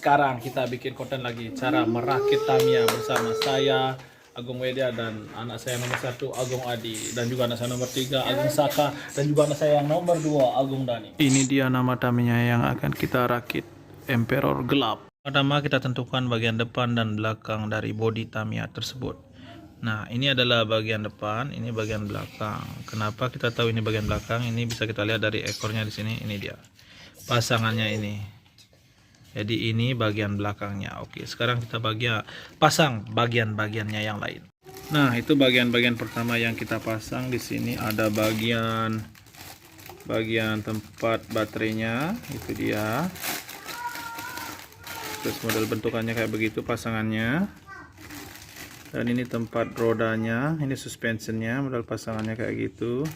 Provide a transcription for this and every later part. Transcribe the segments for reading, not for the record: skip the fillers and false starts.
sekarang kita bikin konten lagi cara merakit Tamiya bersama saya Agung Wedya dan anak saya nomor 1 Agung Adi, dan juga anak saya nomor 3 Agung Saka, dan juga anak saya yang nomor 2 Agung Dani. Ini dia nama Tamiya yang akan kita rakit, Emperor gelap. Pertama kita tentukan bagian depan dan belakang dari bodi Tamiya tersebut. Nah, ini adalah bagian depan, ini bagian belakang. Kenapa kita tahu ini bagian belakang? Ini bisa kita lihat dari ekornya di sini. Ini dia pasangannya ini. Jadi ini bagian belakangnya. Oke, sekarang kita pasang bagian-bagigannya yang lain. Nah, itu bagian-bagian pertama yang kita pasang. Di sini ada bagian tempat baterainya, itu dia. Terus model bentukannya kayak begitu pasangannya. Dan ini tempat rodanya, ini suspensionnya, model pasangannya kayak gitu.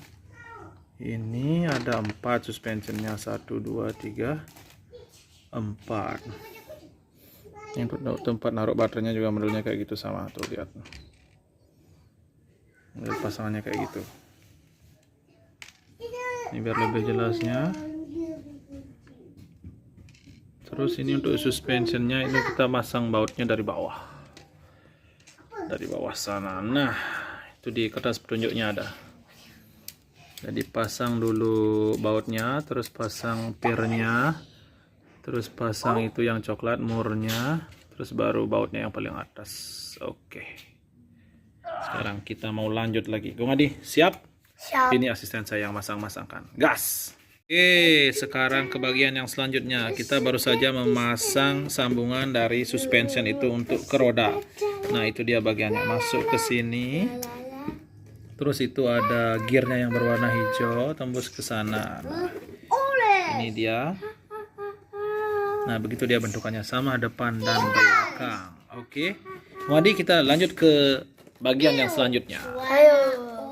Ini ada 4 suspensionnya, 1, 2, 3, 4. Ini tempat naruh baterainya juga modelnya kayak gitu sama, tuh lihat. Model pasangannya kayak gitu. Ini biar lebih jelasnya. Terus ini untuk suspensionnya, ini kita masang bautnya dari bawah. Dari bawah sana. Nah, itu di kertas petunjuknya ada. Jadi pasang dulu bautnya, terus pasang pirnya, terus pasang itu yang coklat murnya, terus baru bautnya yang paling atas. Oke. Sekarang kita mau lanjut lagi. Gung Adi, siap? Siap. Ini asisten saya yang masang-masangkan. Gas. Oke, sekarang ke bagian yang selanjutnya. Kita baru saja memasang sambungan dari suspension itu untuk ke roda. Nah, itu dia bagiannya, masuk ke sini. Terus itu ada gearnya yang berwarna hijau tembus ke sana. Nah, ini dia. Nah, begitu dia bentukannya, sama depan dan belakang. Oke. Madi, kita lanjut ke bagian yang selanjutnya. Ayo,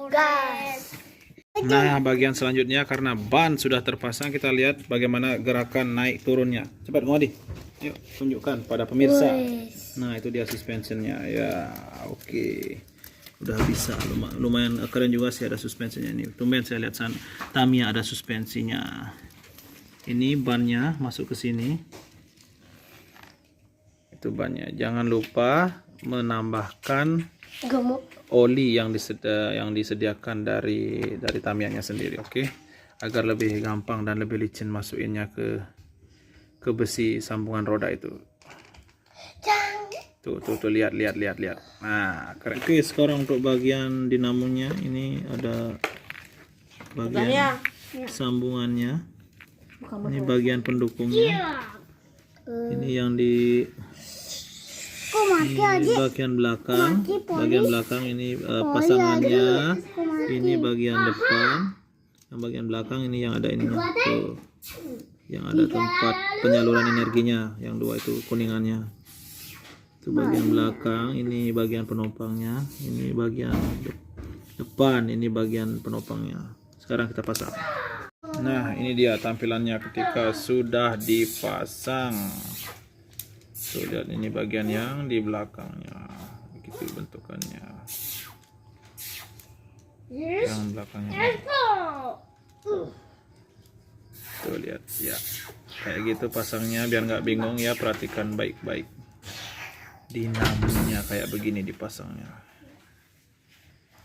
gas. Nah, bagian selanjutnya karena ban sudah terpasang, kita lihat bagaimana gerakan naik turunnya. Cepat Madi. Yuk, tunjukkan pada pemirsa. Nah, itu dia suspensionnya. Ya, oke. Udah bisa, lumayan keren juga sih ada suspensinya ini. Tumben saya lihat Tamiya ada suspensinya. Ini bannya masuk ke sini. Itu bannya. Jangan lupa menambahkan oli yang disediakan dari Tamiyanya sendiri, oke? Agar lebih gampang dan lebih licin masukinnya ke besi sambungan roda itu. Tuh lihat. Nah, keren. Oke, sekarang untuk bagian dinamonya ini ada bagian sambungannya. Ini bagian pendukungnya. Ini yang di bagian belakang. Bagian belakang ini pasangannya. Ini bagian depan. Yang bagian belakang ini yang ada ininya. Tuh. Yang ada tempat penyaluran energinya, yang 2 itu kuningannya. Itu bagian belakang, ini bagian penumpangnya, ini bagian depan, ini bagian penopangnya. Sekarang kita pasang. Nah, ini dia tampilannya ketika sudah dipasang. Tuh, lihat ini bagian yang di belakangnya. Begitu bentukannya. Yang belakangnya. Tuh, lihat ya. Kayak gitu pasangnya biar nggak bingung ya, perhatikan baik-baik. Dinamonya kayak begini dipasangnya.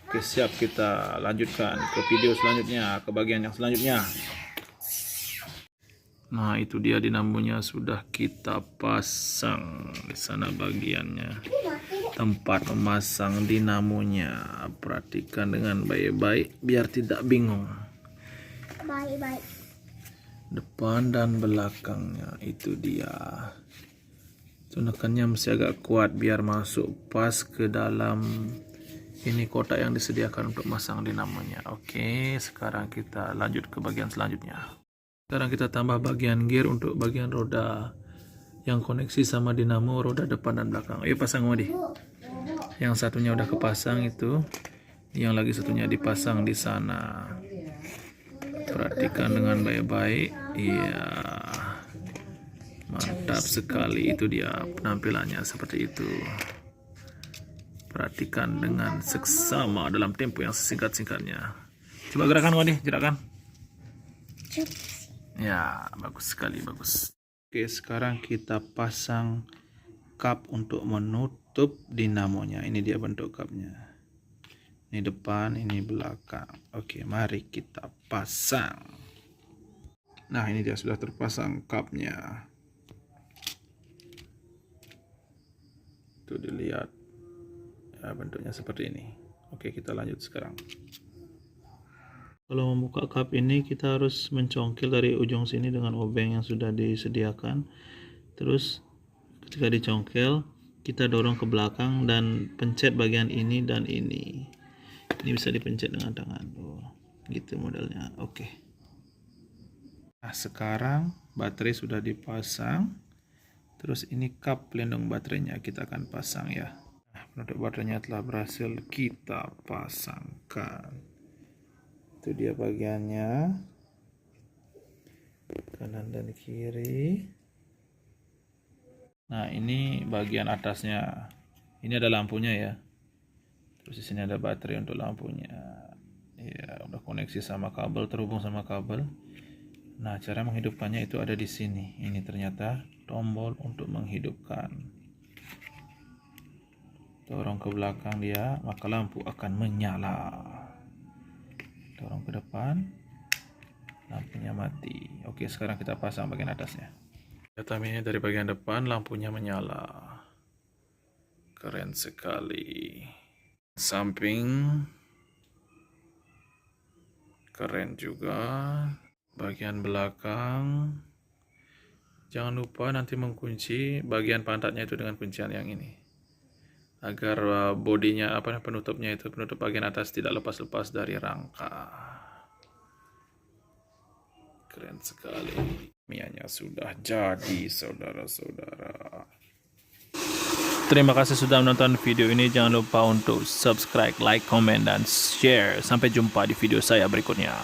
Oke, siap, kita lanjutkan ke video selanjutnya, ke bagian yang selanjutnya. Nah, itu dia dinamonya sudah kita pasang. Di sana bagiannya, tempat memasang dinamonya. Perhatikan dengan baik-baik biar tidak bingung. Baik-baik. Depan dan belakangnya, itu dia. Tekannya mesti agak kuat biar masuk pas ke dalam ini kotak yang disediakan untuk masang dinamonya. Oke, sekarang kita lanjut ke bagian selanjutnya. Sekarang kita tambah bagian gear untuk bagian roda yang koneksi sama dinamo, roda depan dan belakang. Ayo pasang Madi. Yang satunya udah kepasang itu, yang lagi satunya dipasang di sana. Perhatikan dengan baik-baik. Iya. Mantap sekali, itu dia penampilannya seperti itu. Perhatikan dengan seksama dalam tempo yang sesingkat-singkatnya. Coba gerakan Wadi, gerakan. Ya, bagus sekali, bagus. Oke, sekarang kita pasang cup untuk menutup dinamonya. Ini dia bentuk cupnya. Ini depan, ini belakang. Oke, mari kita pasang. Nah, ini dia sudah terpasang cupnya. Tuh dilihat. Ya, bentuknya seperti ini. Oke, kita lanjut sekarang. Kalau membuka cup ini kita harus mencongkel dari ujung sini dengan obeng yang sudah disediakan. Terus ketika dicongkel, kita dorong ke belakang dan pencet bagian ini dan ini. Ini bisa dipencet dengan tangan. Oh, gitu modelnya. Oke. Nah, sekarang baterai sudah dipasang. Terus ini cup pelindung baterainya kita akan pasang ya. Nah, penutup baterainya telah berhasil kita pasangkan. Itu dia bagiannya, kanan dan kiri. Nah, ini bagian atasnya. Ini ada lampunya ya. Terus di sini ada baterai untuk lampunya. Ya, udah koneksi sama kabel, terhubung sama kabel. Nah, cara menghidupkannya itu ada di sini. Ini ternyata tombol untuk menghidupkan. Dorong ke belakang dia, maka lampu akan menyala. Dorong ke depan, lampunya mati. Oke, sekarang kita pasang bagian atasnya. Lihat ini dari bagian depan, lampunya menyala. Keren sekali. Samping keren juga. Bagian belakang, jangan lupa nanti mengunci bagian pantatnya itu dengan kuncian yang ini, agar bodinya penutupnya itu, penutup bagian atas tidak lepas-lepas dari rangka. Keren sekali. Mianya sudah jadi, saudara-saudara. Terima kasih sudah menonton video ini. Jangan lupa untuk subscribe, like, comment, dan share. Sampai jumpa di video saya berikutnya.